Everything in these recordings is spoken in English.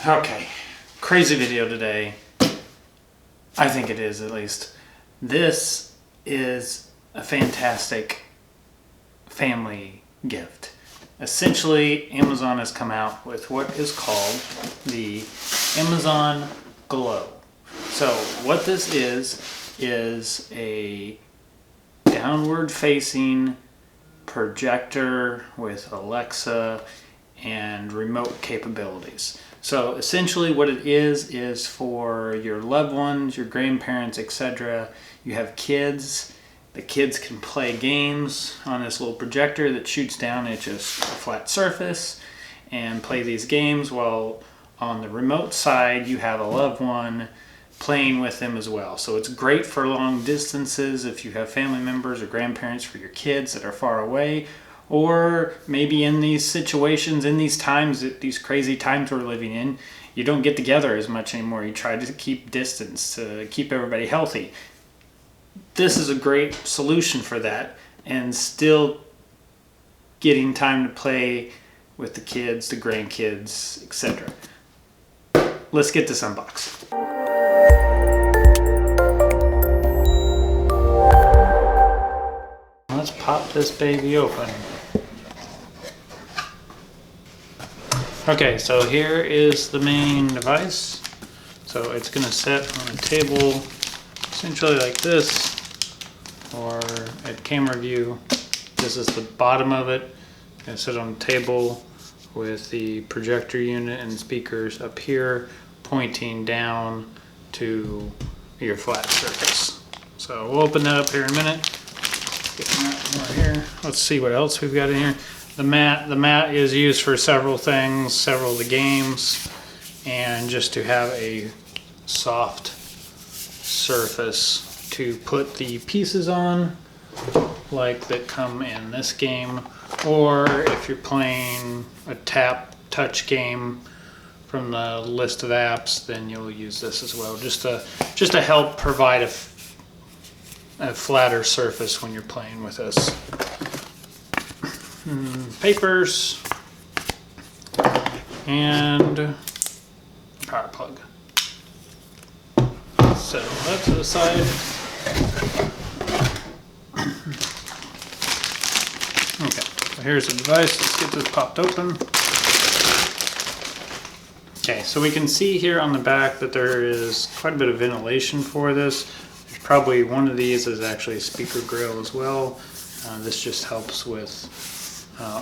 Okay, crazy video today. I think it is, at least. This is a fantastic family gift. Essentially, Amazon has come out with what is called the Amazon Glow. So what this is a downward facing projector with Alexa and remote capabilities. So essentially what it is for your loved ones, your grandparents, etc. You have kids. The kids can play games on this little projector that shoots down at just a flat surface and play these games, while on the remote side you have a loved one playing with them as well. So it's great for long distances if you have family members or grandparents for your kids that are far away, or maybe in these situations, in these times, these crazy times we're living in, you don't get together as much anymore. You try to keep distance to keep everybody healthy. This is a great solution for that, and still getting time to play with the kids, the grandkids, etc. Let's get this unboxed. Let's pop this baby open. Okay, so here is the main device. So it's going to sit on a table essentially like this, or at camera view, this is the bottom of it. It's going to sit on a table with the projector unit and speakers up here pointing down to your flat surface. So we'll open that up here in a minute. Get that more here. Let's see what else we've got in here. The mat is used for several things, several of the games, and just to have a soft surface to put the pieces on, like that come in this game, or if you're playing a touch game from the list of apps, then you'll use this as well, just to help provide a flatter surface when you're playing with us. Papers and power plug. Set that to the side. Okay, so here's the device. Let's get this popped open. Okay, so we can see here on the back that there is quite a bit of ventilation for this. There's probably one of these is actually a speaker grill as well. This just helps with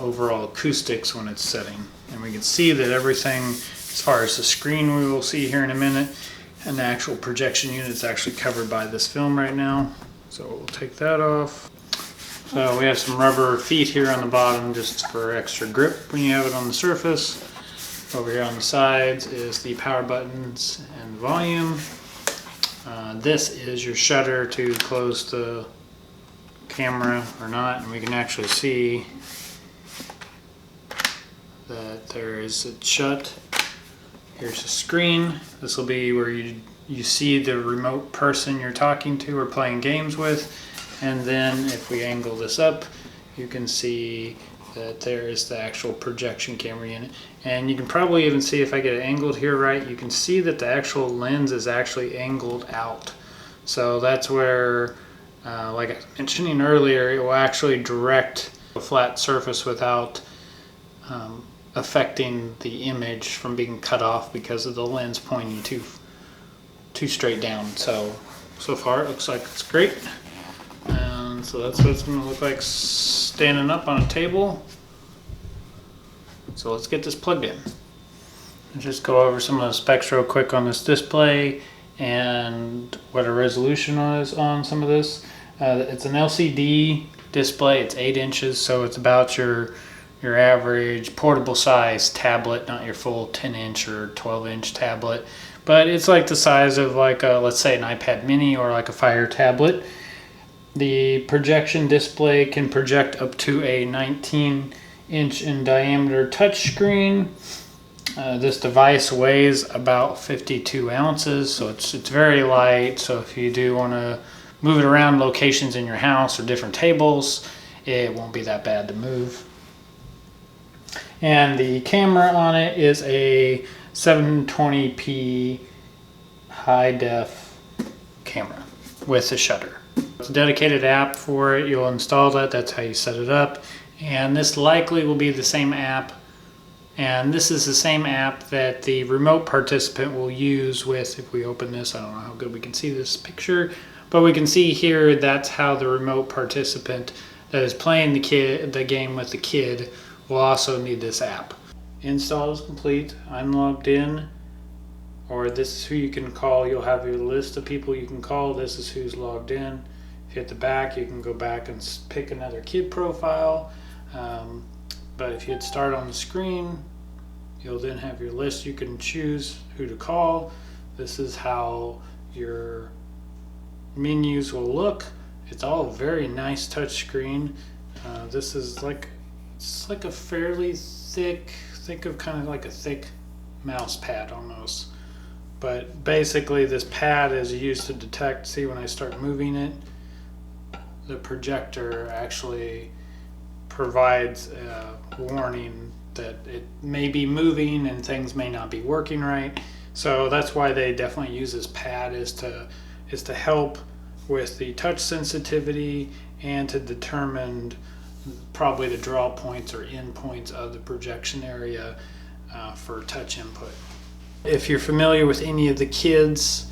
overall acoustics when it's setting. And we can see that everything, as far as the screen we will see here in a minute, and the actual projection unit is actually covered by this film right now. So we'll take that off. So we have some rubber feet here on the bottom just for extra grip when you have it on the surface. Over here on the sides is the power buttons and volume. This is your shutter to close the camera or not, and we can actually see that there is a shut. Here's the screen. This will be where you see the remote person you're talking to or playing games with, and then if we angle this up, you can see that there is the actual projection camera unit. And you can probably even see, if I get it angled here right, you can see that the actual lens is actually angled out. So that's where, like I was mentioning earlier, it will actually direct a flat surface without affecting the image from being cut off because of the lens pointing too straight down. So far it looks like it's great. And so that's what it's going to look like standing up on a table. So let's get this plugged in. Let's just go over some of the specs real quick on this display and what a resolution is on some of this. It's an LCD display. It's 8 inches, so it's about your average portable size tablet, not your full 10-inch or 12-inch tablet, but it's like the size of, like let's say an iPad mini or like a Fire tablet. The projection display can project up to a 19-inch in diameter touchscreen. This device weighs about 52 ounces, so it's very light. So if you do want to move it around locations in your house or different tables, it won't be that bad to move. And the camera on it is a 720p high def camera with a shutter. It's a dedicated app for it. You'll install that. That's how you set it up. And this likely will be the same app. And this is the same app that the remote participant will use with, if we open this, I don't know how good we can see this picture, but we can see here that's how the remote participant that is playing the game with the kid will also need this app. Install is complete. I'm logged in, or this is who you can call. You'll have your list of people you can call. This is who's logged in. If you hit the back, you can go back and pick another kid profile. But if you hit start on the screen, you'll then have your list. You can choose who to call. This is how your menus will look. It's all very nice touch screen. This is it's like a fairly thick, think of kind of like a thick mouse pad almost. But basically this pad is used to detect, see when I start moving it, the projector actually provides a warning that it may be moving and things may not be working right. So that's why they definitely use this pad, is to help with the touch sensitivity and to determine probably the draw points or end points of the projection area for touch input. If you're familiar with any of the kids'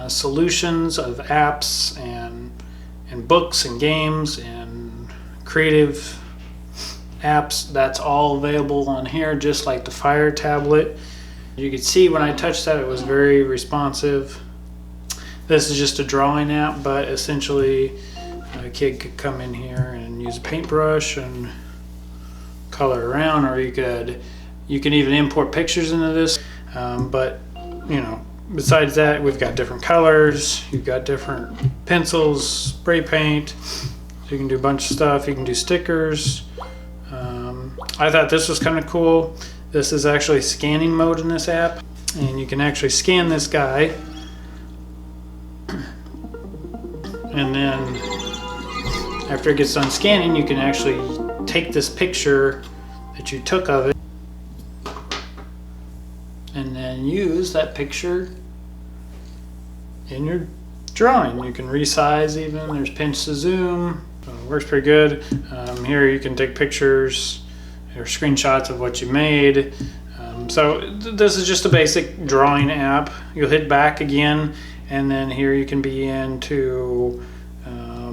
solutions of apps and books and games and creative apps, that's all available on here, just like the Fire tablet. You can see when I touched that, it was very responsive. This is just a drawing app, but essentially a kid could come in here and use a paintbrush and color around, or you can even import pictures into this. But you know, besides that, we've got different colors, you've got different pencils, spray paint, so you can do a bunch of stuff. You can do stickers. I thought this was kind of cool. This is actually scanning mode in this app, and you can actually scan this guy, and then after it gets done scanning, you can actually take this picture that you took of it and then use that picture in your drawing. You can resize even, there's pinch to zoom, so it works pretty good. Here you can take pictures or screenshots of what you made. This is just a basic drawing app. You'll hit back again, and then here you can be into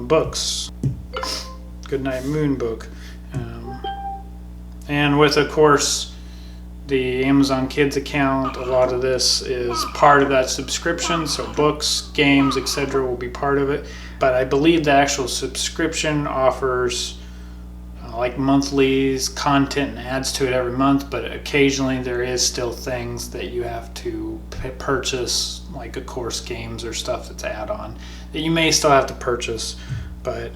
books. Goodnight Moon book. And with, of course, the Amazon Kids account, a lot of this is part of that subscription, so books, games, etc. will be part of it. But I believe the actual subscription offers like monthlies, content and adds to it every month, but occasionally there is still things that you have to purchase, like of course games or stuff that's add-on that you may still have to purchase. But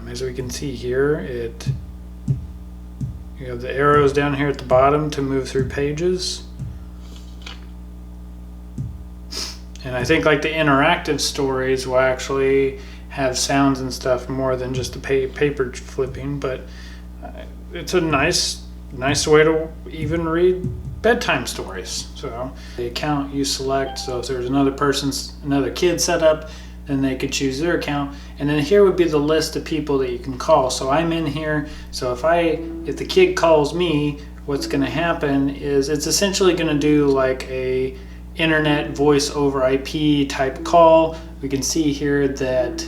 as we can see here, you have the arrows down here at the bottom to move through pages. And I think like the interactive stories will actually have sounds and stuff more than just the paper flipping, but it's a nice way to even read bedtime stories. So the account you select, so if there's another kid set up, then they could choose their account, and then here would be the list of people that you can call. So I'm in here, so if the kid calls me, what's going to happen is it's essentially going to do like a internet voice over IP type call. We can see here that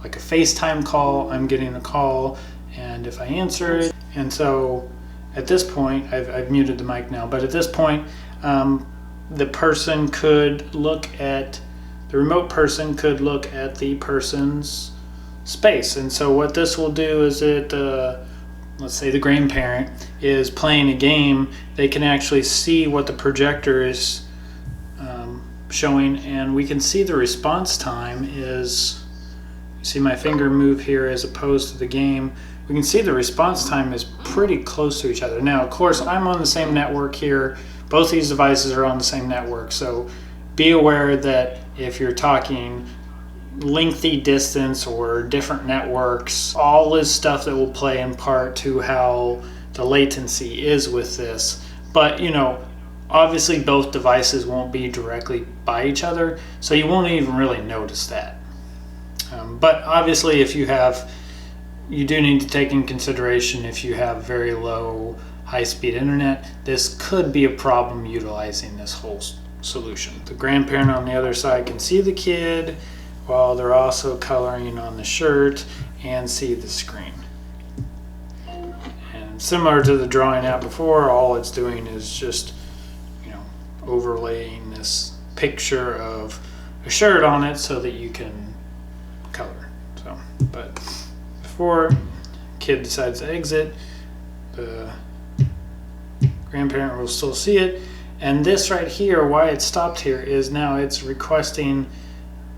like a FaceTime call, I'm getting a call, and if I answer it, and so at this point, I've muted the mic now, but at this point, the remote person could look at the person's space. And so what this will do is let's say the grandparent is playing a game, they can actually see what the projector is showing, and we can see the response time is, you see my finger move here as opposed to the game. We can see the response time is pretty close to each other. Now, of course, I'm on the same network here. Both these devices are on the same network, so be aware that if you're talking lengthy distance or different networks, all is stuff that will play in part to how the latency is with this. But you know, Obviously, both devices won't be directly by each other, so you won't even really notice that. But obviously, if you do need to take in consideration if you have very low high-speed internet, this could be a problem utilizing this whole solution. The grandparent on the other side can see the kid while they're also coloring on the shirt and see the screen. And similar to the drawing out before, all it's doing is just, overlaying this picture of a shirt on it so that you can color. So, but before kid decides to exit, the grandparent will still see it. And this right here, why it stopped here, is now it's requesting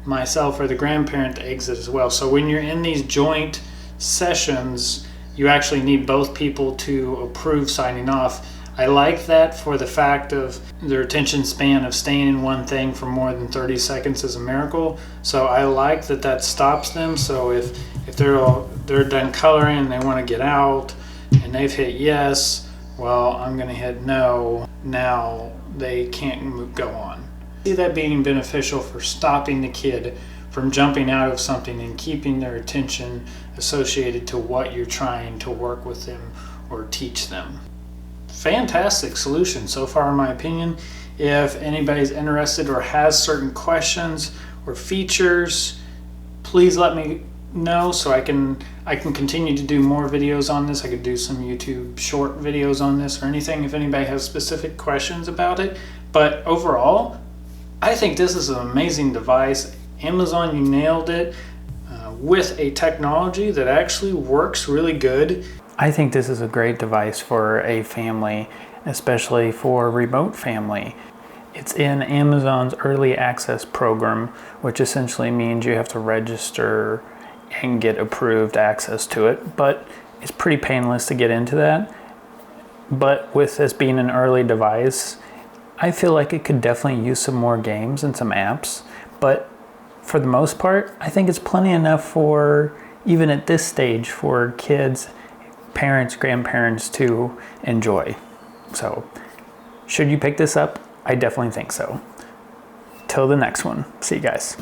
myself or the grandparent to exit as well. So when you're in these joint sessions, you actually need both people to approve signing off. I like that for the fact of their attention span of staying in one thing for more than 30 seconds is a miracle. So I like that stops them. So if they're done coloring and they want to get out and they've hit yes, well, I'm going to hit no. Now they can't go on. I see that being beneficial for stopping the kid from jumping out of something and keeping their attention associated to what you're trying to work with them or teach them. Fantastic solution so far, in my opinion. If anybody's interested or has certain questions or features, please let me know so I can continue to do more videos on this. I could do some YouTube short videos on this or anything if anybody has specific questions about it. But overall, I think this is an amazing device. Amazon, you nailed it with a technology that actually works really good. I think this is a great device for a family, especially for a remote family. It's in Amazon's early access program, which essentially means you have to register and get approved access to it, but it's pretty painless to get into that. But with this being an early device, I feel like it could definitely use some more games and some apps, but for the most part, I think it's plenty enough for, even at this stage, for kids, parents, grandparents to enjoy. So, should you pick this up? I definitely think so. Till the next one. See you guys.